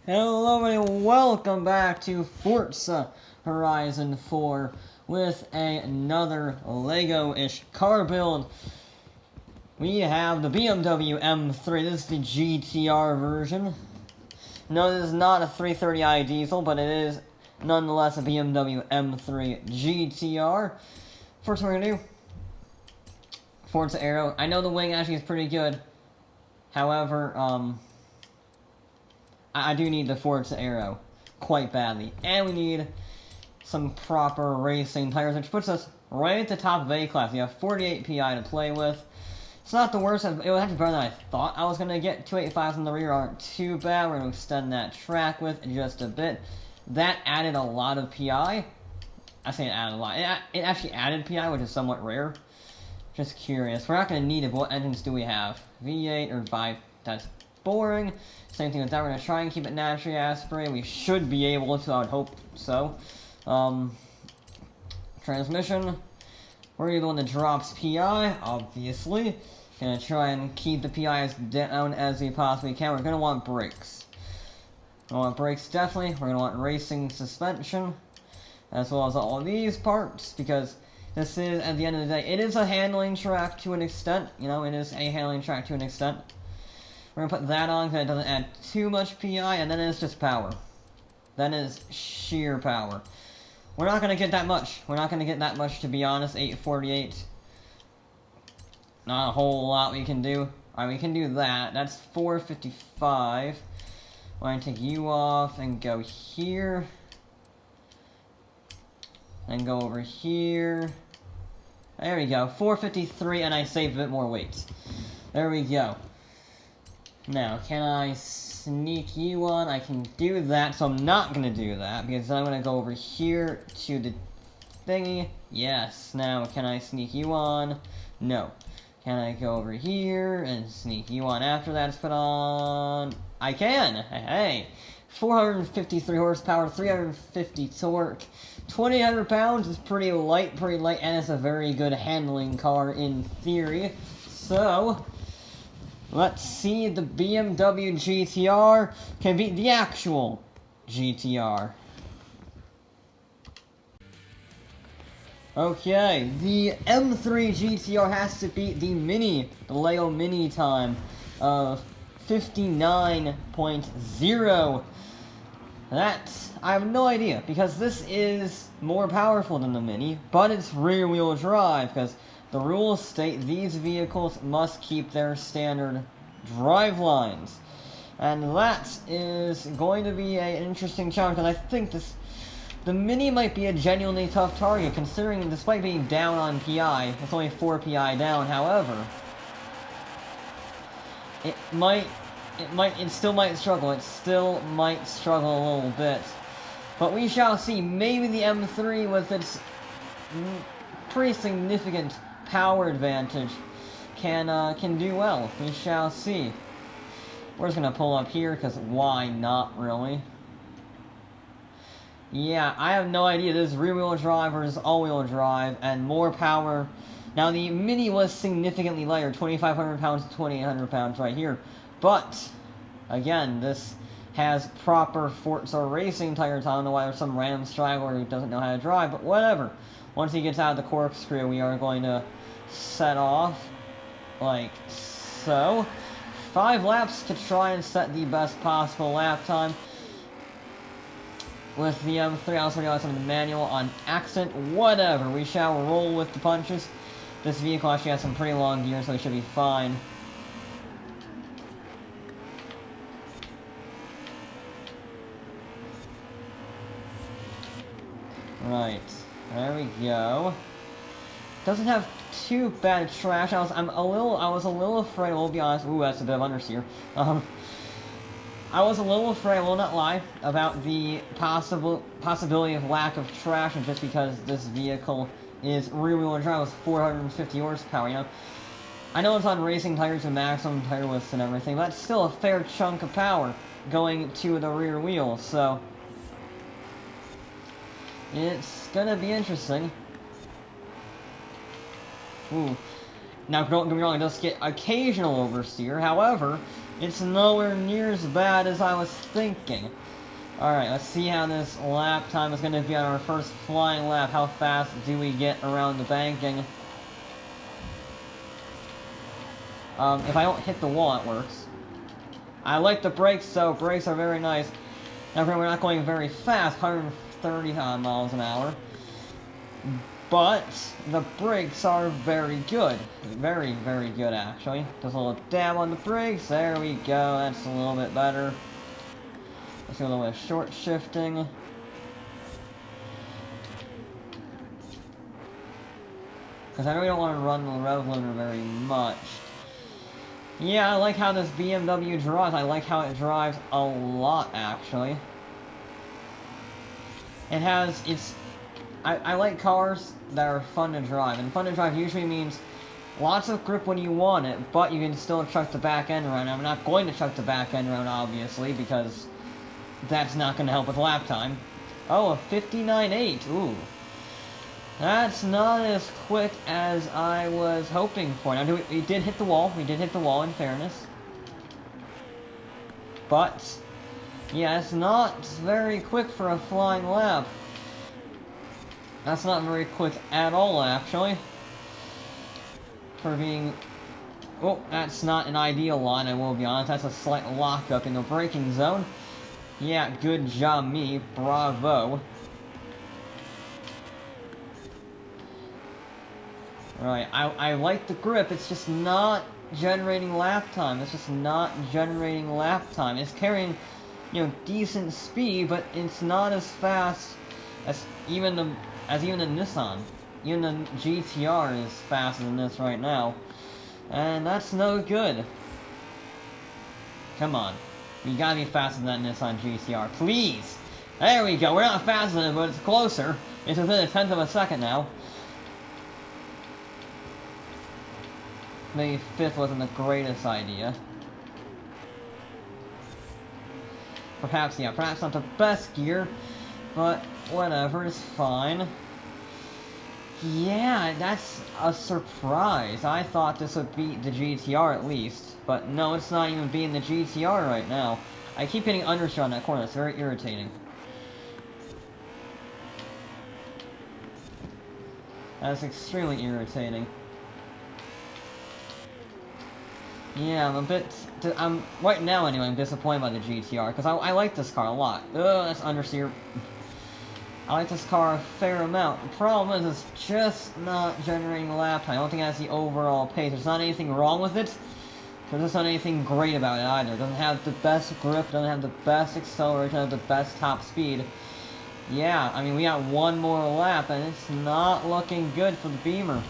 Hello and welcome back to Forza Horizon 4 with another Lego-ish car build. We have the BMW M3, this is the GTR version. No, this is not a 330i diesel, but it is nonetheless a BMW M3 GTR. First we're gonna do Forza Aero. I know the wing actually is pretty good. However, I do need the Forza Aero quite badly. And we need some proper racing tires, which puts us right at the top of A-Class. We have 48 PI to play with. It's not the worst. It was actually better than I thought I was going to get. 285s in the rear aren't too bad. We're going to extend that track with just a bit. That added a lot of PI. I say it added a lot. It actually added PI, which is somewhat rare. Just curious. We're not going to need it, but what engines do we have? V8 or 5? That's boring. Same thing with that. We're going to try and keep it naturally aspirated. We should be able to. I would hope so. Transmission. We're going to be the one that drops PI, obviously. Going to try and keep the PI as down as we possibly can. We're going to want brakes. We want brakes, definitely. We're going to want racing suspension, as well as all of these parts, because this is, at the end of the day, it is a handling track to an extent. You know, it is a handling track to an extent. We're going to put that on because it doesn't add too much PI, and then it's just power. That is sheer power. We're not going to get that much. We're not going to get that much, to be honest. 848. Not a whole lot we can do. Alright, we can do that. That's 455. We're going to take you off and go here. And go over here. There we go. 453, and I saved a bit more weight. There we go. Now, can I sneak you on? I can do that, so I'm not going to do that, because I'm going to go over here to the thingy. Yes. Now, can I sneak you on? No. Can I go over here and sneak you on after that's put on? I can! Hey! 453 horsepower, 350 torque. 2,800 pounds is pretty light, and it's a very good handling car in theory. So, let's see if the BMW GTR can beat the actual GTR. Okay, the M3 GTR has to beat the Lego Mini time of 59.0. I have no idea, because this is more powerful than the Mini, but it's rear-wheel drive, because the rules state these vehicles must keep their standard drive lines. And that is going to be an interesting challenge, because I think the Mini might be a genuinely tough target, considering despite being down on PI, it's only 4 PI down, however, it still might struggle. It still might struggle a little bit. But we shall see. Maybe the M3, with its pretty significant power advantage, can do well. We shall see. We're just gonna pull up here, because why not, really? Yeah, I have no idea. This rear-wheel drive versus all-wheel drive, and more power. Now, the Mini was significantly lighter, 2,500 pounds to 2,800 pounds right here. But, again, this has proper Forza racing tires. I don't know why there's some random straggler who doesn't know how to drive, but whatever. Once he gets out of the corkscrew, we are going to set off like so. 5 laps to try and set the best possible lap time. With the M3, I also realized some of the manual on accident. Whatever, we shall roll with the punches. This vehicle actually has some pretty long gears, so it should be fine. Right, there we go. Doesn't have too bad trash. I was a little afraid. We'll be honest. Ooh, that's a bit of understeer. I was a little afraid, I will not lie, about the possibility of lack of traction, just because this vehicle is rear-wheel drive with 450 horsepower. You know, I know it's on racing tires with maximum tire widths and everything, but that's still a fair chunk of power going to the rear wheel. So it's gonna be interesting. Ooh. Now, don't get me wrong, it does get occasional oversteer. However, it's nowhere near as bad as I was thinking. Alright, let's see how this lap time is going to be on our first flying lap. How fast do we get around the banking? If I don't hit the wall, it works. I like the brakes, so brakes are very nice. Now, we're not going very fast, 130 miles an hour. But the brakes are very good. Very, very good, actually. Just a little dab on the brakes. There we go. That's a little bit better. Let's do a little bit of short shifting. Because I really don't want to run the rev limiter very much. Yeah, I like how this BMW drives. I like how it drives a lot, actually. It has its... I like cars that are fun to drive, and fun to drive usually means lots of grip when you want it, but you can still chuck the back end around. I'm not going to chuck the back end around, obviously, because that's not going to help with lap time. Oh, a 59.8, ooh. That's not as quick as I was hoping for. Now, we did hit the wall. We did hit the wall, in fairness. But, yeah, it's not very quick for a flying lap. That's not very quick at all, actually. For being... Oh, that's not an ideal line, I will be honest. That's a slight lockup in the braking zone. Yeah, good job, me. Bravo. Right, I like the grip, it's just not generating lap time. It's just not generating lap time. It's carrying, you know, decent speed, but it's not as fast as even the Nissan. Even the GTR is faster than this right now. And that's no good. Come on. You gotta be faster than that Nissan GTR. Please! There we go. We're not faster than it, but it's closer. It's within a tenth of a second now. Maybe fifth wasn't the greatest idea. Perhaps, yeah, perhaps not the best gear, but whatever, it's fine. Yeah, that's a surprise. I thought this would beat the GTR at least, but no, it's not even beating the GTR right now. I keep hitting understeer on that corner, it's very irritating. That's extremely irritating. Yeah, I'm right now anyway, I'm disappointed by the GTR, because I like this car a lot. Ugh, that's understeer. I like this car a fair amount. The problem is, it's just not generating lap time. I don't think it has the overall pace. There's not anything wrong with it. There's just not anything great about it either. It doesn't have the best grip, doesn't have the best acceleration, doesn't have the best top speed. Yeah, I mean, we got one more lap, and it's not looking good for the Beamer.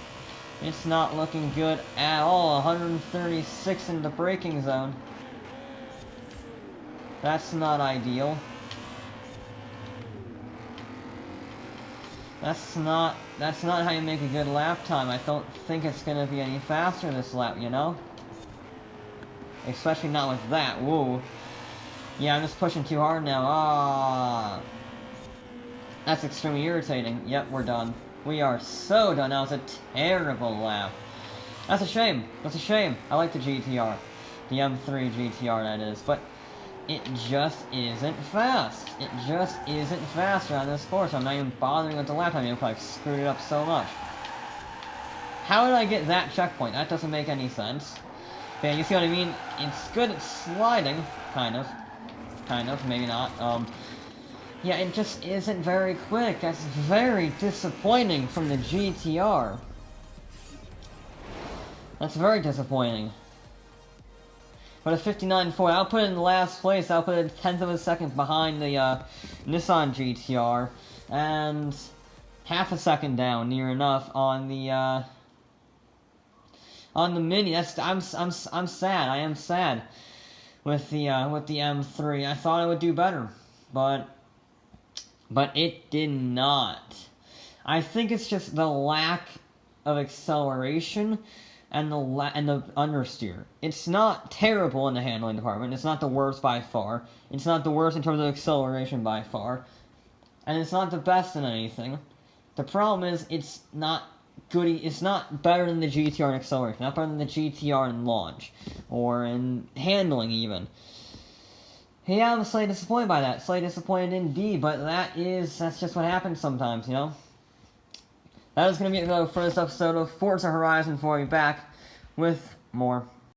It's not looking good at all. 136 in the braking zone. That's not ideal. That's not how you make a good lap time. I don't think it's gonna be any faster this lap, you know? Especially not with that. Whoa. Yeah, I'm just pushing too hard now. Ah. That's extremely irritating. Yep, we're done. We are so done. That was a terrible lap. That's a shame. That's a shame. I like the GTR. The M3 GTR, that is. But it just isn't fast. It just isn't faster on this course. I'm not even bothering with the lap time. I've screwed it up so much. How did I get that checkpoint? That doesn't make any sense. Yeah, you see what I mean? It's good at sliding. Kind of. Kind of. Maybe not. Yeah, it just isn't very quick. That's very disappointing from the GTR. That's very disappointing. But a 59.4, I'll put it in last place. I'll put it a tenth of a second behind the Nissan GTR, and half a second down, near enough, on the Mini. That's I'm sad. I am sad with the M3. I thought it would do better, but it did not. I think it's just the lack of acceleration and the understeer. It's not terrible in the handling department. It's not the worst by far. It's not the worst in terms of acceleration by far. And it's not the best in anything. The problem is, it's not good. It's not better than the GTR in acceleration. Not better than the GTR in launch, or in handling even. Yeah, I'm slightly disappointed by that. Slightly disappointed indeed, but that's just what happens sometimes, you know? That is going to be it for this episode of Forza Horizon 4. I'll be back with more.